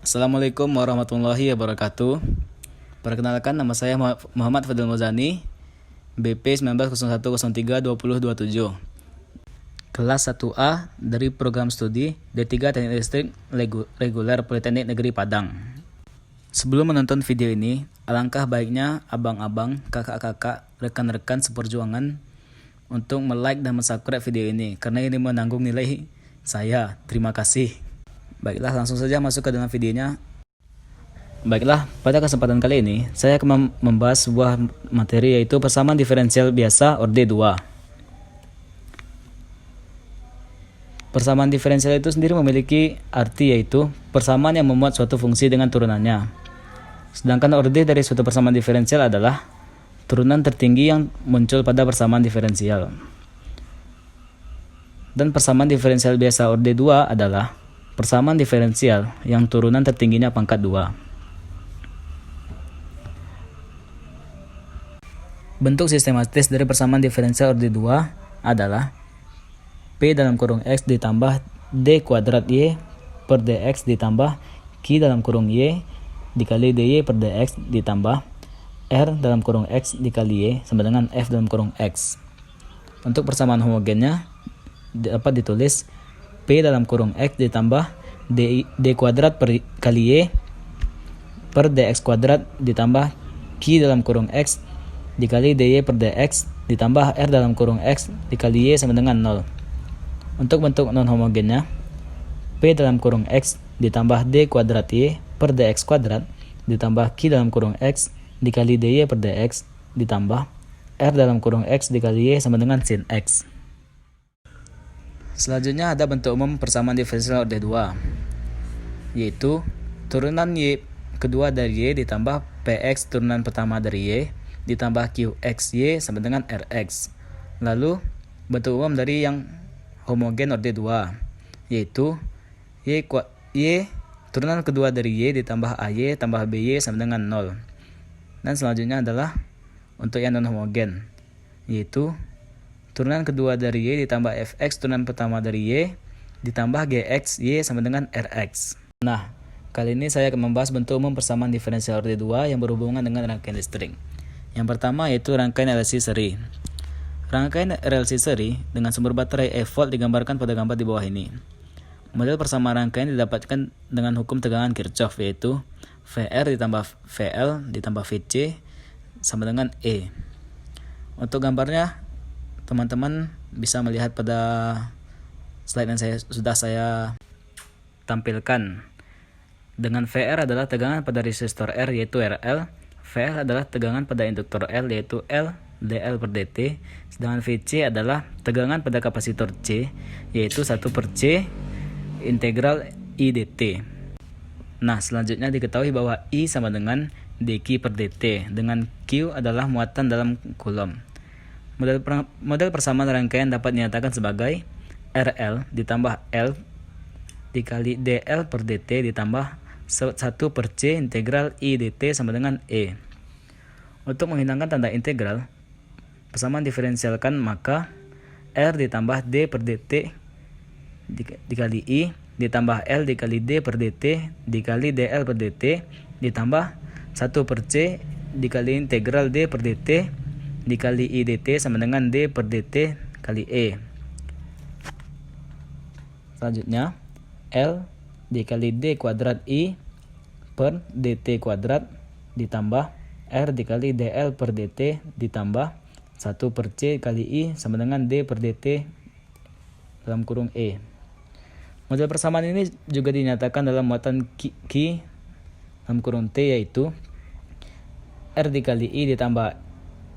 Assalamualaikum warahmatullahi wabarakatuh. Perkenalkan, nama saya Muhammad Fadil Muzani, BP 1901032027. Kelas 1A dari program studi D3 Teknik Listrik Reguler Politeknik Negeri Padang. Sebelum menonton video ini, alangkah baiknya abang-abang, kakak-kakak, rekan-rekan seperjuangan untuk like dan subscribe video ini, karena ini menanggung nilai saya. Terima kasih. Baiklah, langsung saja masuk ke dalam videonya. Baiklah, pada kesempatan kali ini saya akan membahas sebuah materi, yaitu persamaan diferensial biasa orde 2. Persamaan diferensial itu sendiri memiliki arti, yaitu persamaan yang memuat suatu fungsi dengan turunannya. Sedangkan orde dari suatu persamaan diferensial adalah turunan tertinggi yang muncul pada persamaan diferensial. Dan persamaan diferensial biasa orde 2 adalah persamaan diferensial yang turunan tertingginya pangkat 2. Bentuk sistematis dari persamaan diferensial orde 2 adalah P dalam kurung X ditambah D kuadrat Y per DX ditambah Q dalam kurung Y dikali DY per DX ditambah R dalam kurung X dikali Y sama dengan F dalam kurung X. Untuk persamaan homogennya dapat ditulis P dalam kurung X ditambah D kuadrat per kali Y per DX kuadrat ditambah Q dalam kurung X dikali DY per DX ditambah R dalam kurung X dikali Y sama dengan 0. Untuk bentuk non-homogennya, P dalam kurung X ditambah D kuadrat Y per DX kuadrat ditambah Q dalam kurung X dikali DY per DX ditambah R dalam kurung X dikali Y sama dengan sin X. Selanjutnya ada bentuk umum persamaan diferensial orde 2, yaitu turunan Y kedua dari Y ditambah PX turunan pertama dari Y ditambah QXY sama dengan RX. Lalu bentuk umum dari yang homogen orde 2, yaitu Y turunan kedua dari Y ditambah AY tambah BY sama dengan 0. Dan selanjutnya adalah untuk yang non homogen, yaitu turunan kedua dari Y ditambah Fx turunan pertama dari Y ditambah Gx Y sama dengan Rx. Nah, kali ini saya akan membahas bentuk umum persamaan diferensial orde 2 yang berhubungan dengan rangkaian listrik. Yang pertama yaitu rangkaian RLC seri. Rangkaian RLC seri dengan sumber baterai E-volt digambarkan pada gambar di bawah ini. Model persamaan rangkaian didapatkan dengan hukum tegangan Kirchhoff, yaitu VR ditambah VL ditambah VC sama dengan E. Untuk gambarnya, teman-teman bisa melihat pada slide yang sudah saya tampilkan. Dengan VR adalah tegangan pada resistor R, yaitu RL. VL adalah tegangan pada induktor L, yaitu L dL per dt. Sedangkan VC adalah tegangan pada kapasitor C, yaitu 1 per C integral I dt. Nah, selanjutnya diketahui bahwa I sama dengan dQ per dt, dengan Q adalah muatan dalam Coulomb. Model persamaan rangkaian dapat dinyatakan sebagai RL ditambah L dikali DL per dt ditambah 1 per C integral I dt sama dengan E. Untuk menghilangkan tanda integral, persamaan diferensialkan, maka R ditambah D per dt dikali I ditambah L dikali D per dt dikali DL per dt ditambah 1 per C dikali integral D per dt dikali I dt sama dengan D per dt kali E. Selanjutnya, L dikali D kuadrat I per dt kuadrat ditambah R dikali DL per dt ditambah 1 per C kali I sama dengan D per dt dalam kurung E. Model persamaan ini juga dinyatakan dalam muatan Q dalam kurung T, yaitu R dikali I ditambah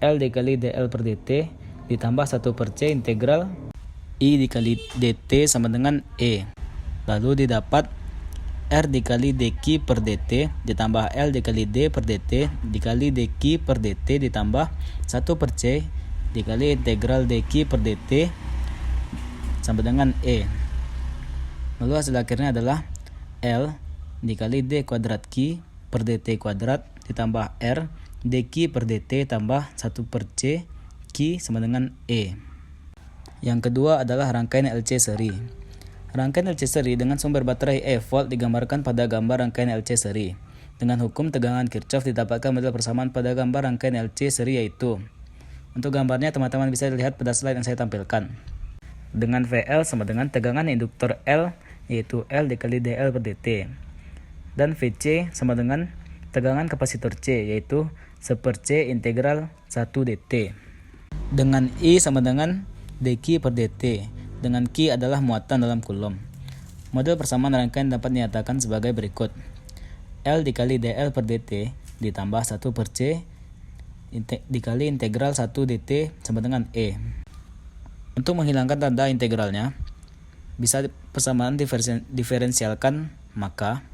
L dikali DL per dt ditambah 1 per C integral I dikali dt sama dengan E. Lalu didapat R dikali dQ per dt ditambah L dikali D per dt dikali dQ per dt ditambah 1 per C dikali integral dQ per dt sama dengan E. Lalu hasil akhirnya adalah L dikali D kuadrat Q per dt kuadrat ditambah R dQ per dt tambah 1 per C Q sama dengan E. Yang kedua adalah rangkaian LC seri. Rangkaian LC seri dengan sumber baterai E volt digambarkan pada gambar rangkaian LC seri. Dengan hukum tegangan Kirchhoff didapatkan model persamaan pada gambar rangkaian LC seri yaitu. Untuk gambarnya teman-teman bisa lihat pada slide yang saya tampilkan. Dengan VL sama dengan tegangan induktor L yaitu L dikali DL per dt. Dan VC sama dengan tegangan kapasitor C yaitu 1/C integral 1 dt. Dengan I sama dengan dq per dt. Dengan Q adalah muatan dalam kulom. Model persamaan rangkaian dapat dinyatakan sebagai berikut. L dikali DL per dt ditambah 1/C dikali integral 1 dt sama dengan E. Untuk menghilangkan tanda integralnya, bisa persamaan diferensialkan, maka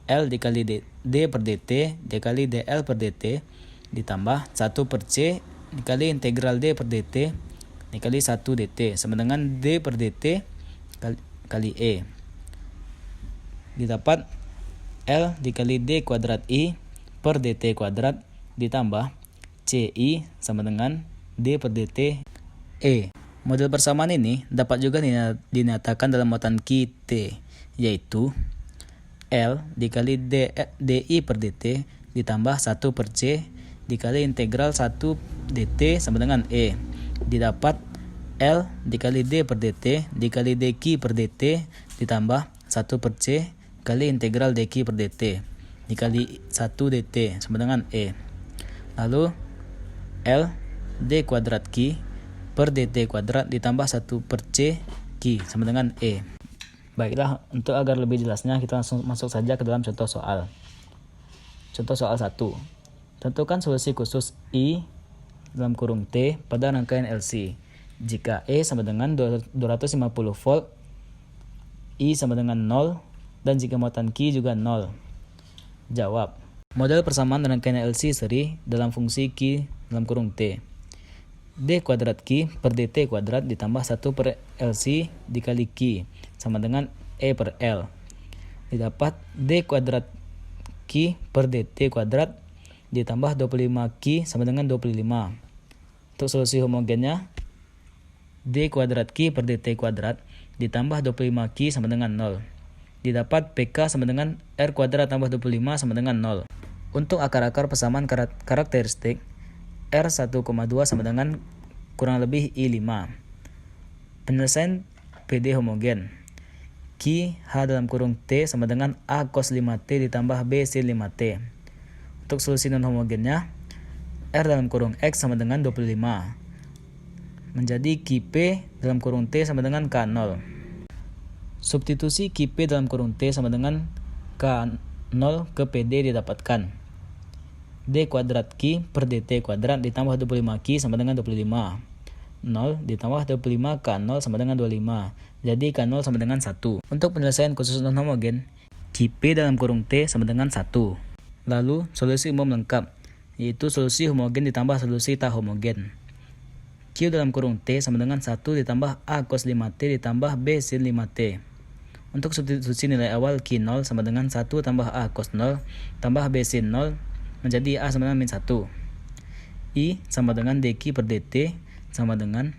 L dikali D per dt dikali DL per dt ditambah 1/C dikali integral D per dt dikali 1 dt sama dengan D per dt kali E. Didapat L dikali D kuadrat I per dt kuadrat ditambah CI sama dengan D per dt E. Model persamaan ini dapat juga dinyatakan dalam muatan Q T, yaitu L dikali DI per dt ditambah 1/C dikali integral 1 dt sama dengan E. Didapat L dikali D per dt dikali dq per dt ditambah 1/C kali integral dq per dt dikali 1 dt sama dengan E. Lalu L D kuadrat Q per dt kuadrat ditambah 1/C Q sama dengan E. Baiklah, untuk agar lebih jelasnya kita langsung masuk saja ke dalam contoh soal. Contoh soal 1. Tentukan solusi khusus I dalam kurung T pada rangkaian LC. Jika E sama dengan 250 volt, I sama dengan 0, dan jika muatan Q juga 0. Jawab. Model persamaan rangkaian LC seri dalam fungsi Q dalam kurung T. D kuadrat Q per dt kuadrat ditambah 1/LC dikali Q sama dengan E per L. Didapat D kuadrat Q per dt kuadrat ditambah 25Q sama dengan 25. Untuk solusi homogennya, D kuadrat Q per dt kuadrat ditambah 25Q sama dengan 0. Didapat PK sama dengan R kuadrat tambah 25 sama dengan 0. Untuk akar-akar persamaan karakteristik, R1,2 sama dengan kurang lebih I5. Penyelesaian PD homogen. Q H dalam kurung T sama dengan A cos 5T ditambah B sin 5T. Untuk solusi non homogennya, R dalam kurung X sama dengan 25. Menjadi QP dalam kurung T sama dengan K0. Substitusi QP dalam kurung T sama dengan K0 ke PD didapatkan. D kuadrat Q per dt kuadrat ditambah 25Q sama dengan 25. 0 ditambah 25 K0 sama dengan 25. Jadi K0 sama dengan 1. Untuk penyelesaian khusus non homogen, QP dalam kurung T sama dengan 1. Lalu solusi umum lengkap, yaitu solusi homogen ditambah solusi tak homogen. Q dalam kurung T sama dengan 1 ditambah A cos 5T ditambah B sin 5T. Untuk substitusi nilai awal Q0 sama dengan 1 tambah A cos 0 tambah B sin 0 menjadi A sama dengan min 1. I sama dengan dq per dt sama dengan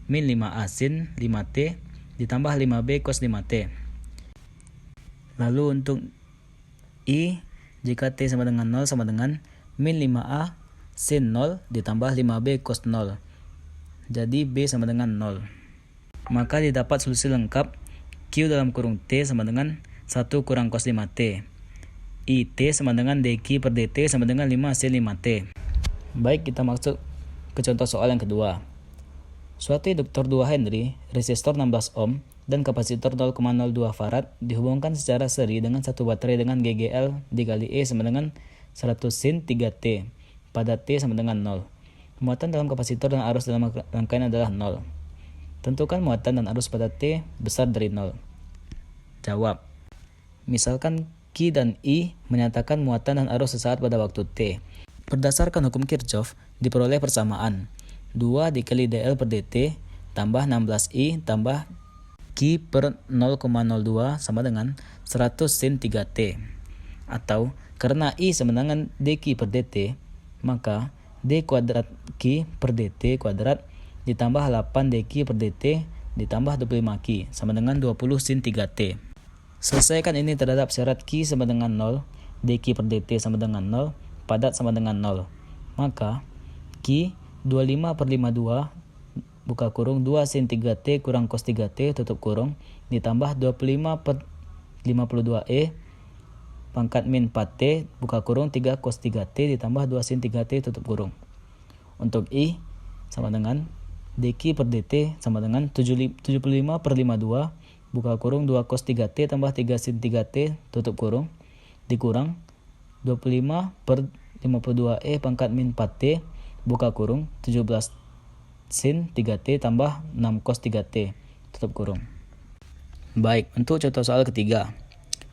min 5A sin 5T ditambah 5B cos 5T. Lalu untuk I, jika T sama dengan 0 sama dengan min 5A sin 0 ditambah 5B cos 0. Jadi B sama dengan 0. Maka didapat solusi lengkap Q dalam kurung T sama dengan 1 kurang cos 5T. IT sama dengan dq per dt sama dengan 5 sin 5T. Baik, kita masuk ke contoh soal yang kedua. Suatu induktor 2 Henry, resistor 16 ohm, dan kapasitor 0,02 farad dihubungkan secara seri dengan satu baterai dengan GGL dikali E sama dengan 100 sin 3T pada T sama dengan 0. Muatan dalam kapasitor dan arus dalam rangkaian adalah 0. Tentukan muatan dan arus pada T besar dari 0. Jawab. Misalkan Q dan I menyatakan muatan dan arus sesaat pada waktu T. Berdasarkan hukum Kirchhoff, diperoleh persamaan 2 dikali DL per dt tambah 16I tambah Q per 0,02 sama dengan 100 sin 3T. Atau karena I sama dengan dq per dt, maka D kuadrat Q per dt kuadrat ditambah 8 dq per dt ditambah 25 Q sama dengan 20 sin 3T. Selesaikan ini terhadap syarat Q sama dengan 0, dq per dt sama dengan 0, padat sama dengan 0. Maka Q 25 per 52 buka kurung 2 sin 3T kurang cos 3T tutup kurung ditambah 25 per 52E pangkat min 4T buka kurung 3 cos 3T ditambah 2 sin 3T tutup kurung. Untuk I sama dengan dq per dt sama dengan 75 per 52 buka kurung 2 cos 3T tambah 3 sin 3T tutup kurung dikurang 25 per 52E pangkat min 4T buka kurung 17 sin 3T tambah 6 cos 3T tutup kurung. Baik, untuk contoh soal ketiga.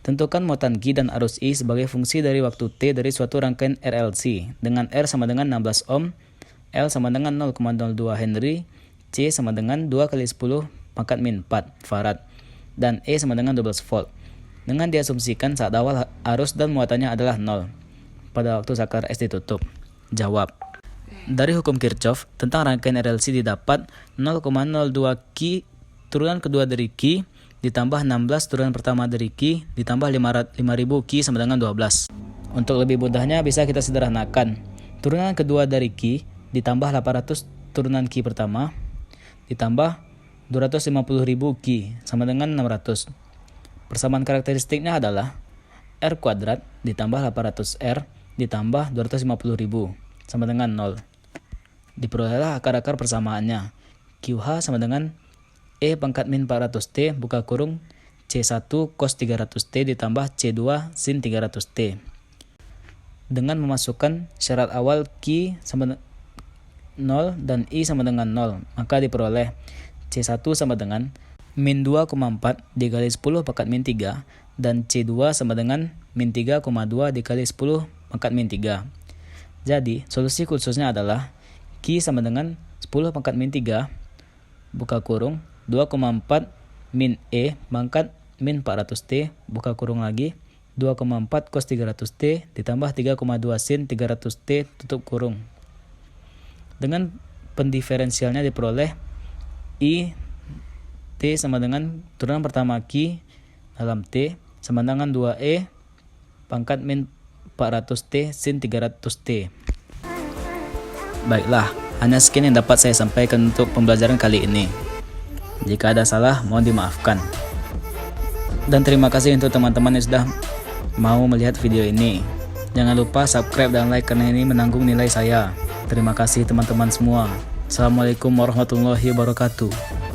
Tentukan muatan Q dan arus I sebagai fungsi dari waktu T dari suatu rangkaian RLC dengan R sama dengan 16 ohm, L sama dengan 0,02 Henry, C sama dengan 2 kali 10 pangkat min 4 Farad, dan E sama dengan 12 volt. Dengan diasumsikan saat awal arus dan muatannya adalah 0 pada waktu saklar S ditutup. Jawab. Dari hukum Kirchhoff tentang rangkaian RLC didapat 0,02 Q turunan kedua dari Q ditambah 16 turunan pertama dari Q ditambah 5000 Q sama dengan 12. Untuk lebih mudahnya bisa kita sederhanakan. Turunan kedua dari Q ditambah 800 turunan Q pertama ditambah 250.000 Q sama dengan 600. Persamaan karakteristiknya adalah R kuadrat ditambah 800R ditambah 250.000 sama dengan 0. Diperolehlah akar-akar persamaannya. QH sama dengan E pangkat min 400T buka kurung C1 cos 300T ditambah C2 sin 300T. Dengan memasukkan syarat awal Q sama 0 dan I sama dengan 0, maka diperoleh C1 sama dengan min 2,4 dikali 10 pangkat min 3 dan C2 sama dengan min 3,2 dikali 10 pangkat min 3. Jadi, solusi khususnya adalah Q sama dengan 10 pangkat min 3 buka kurung 2,4 min E pangkat min 400T buka kurung lagi 2,4 cos 300T ditambah 3,2 sin 300T tutup kurung. Dengan pendiferensialnya diperoleh I T sama dengan turunan pertama Q dalam T sama dengan 2E pangkat min 400T sin 300T. Baiklah, hanya sekian yang dapat saya sampaikan untuk pembelajaran kali ini. Jika ada salah, mohon dimaafkan. Dan terima kasih untuk teman-teman yang sudah mau melihat video ini. Jangan lupa subscribe dan like karena ini menanggung nilai saya. Terima kasih teman-teman semua. Assalamualaikum warahmatullahi wabarakatuh.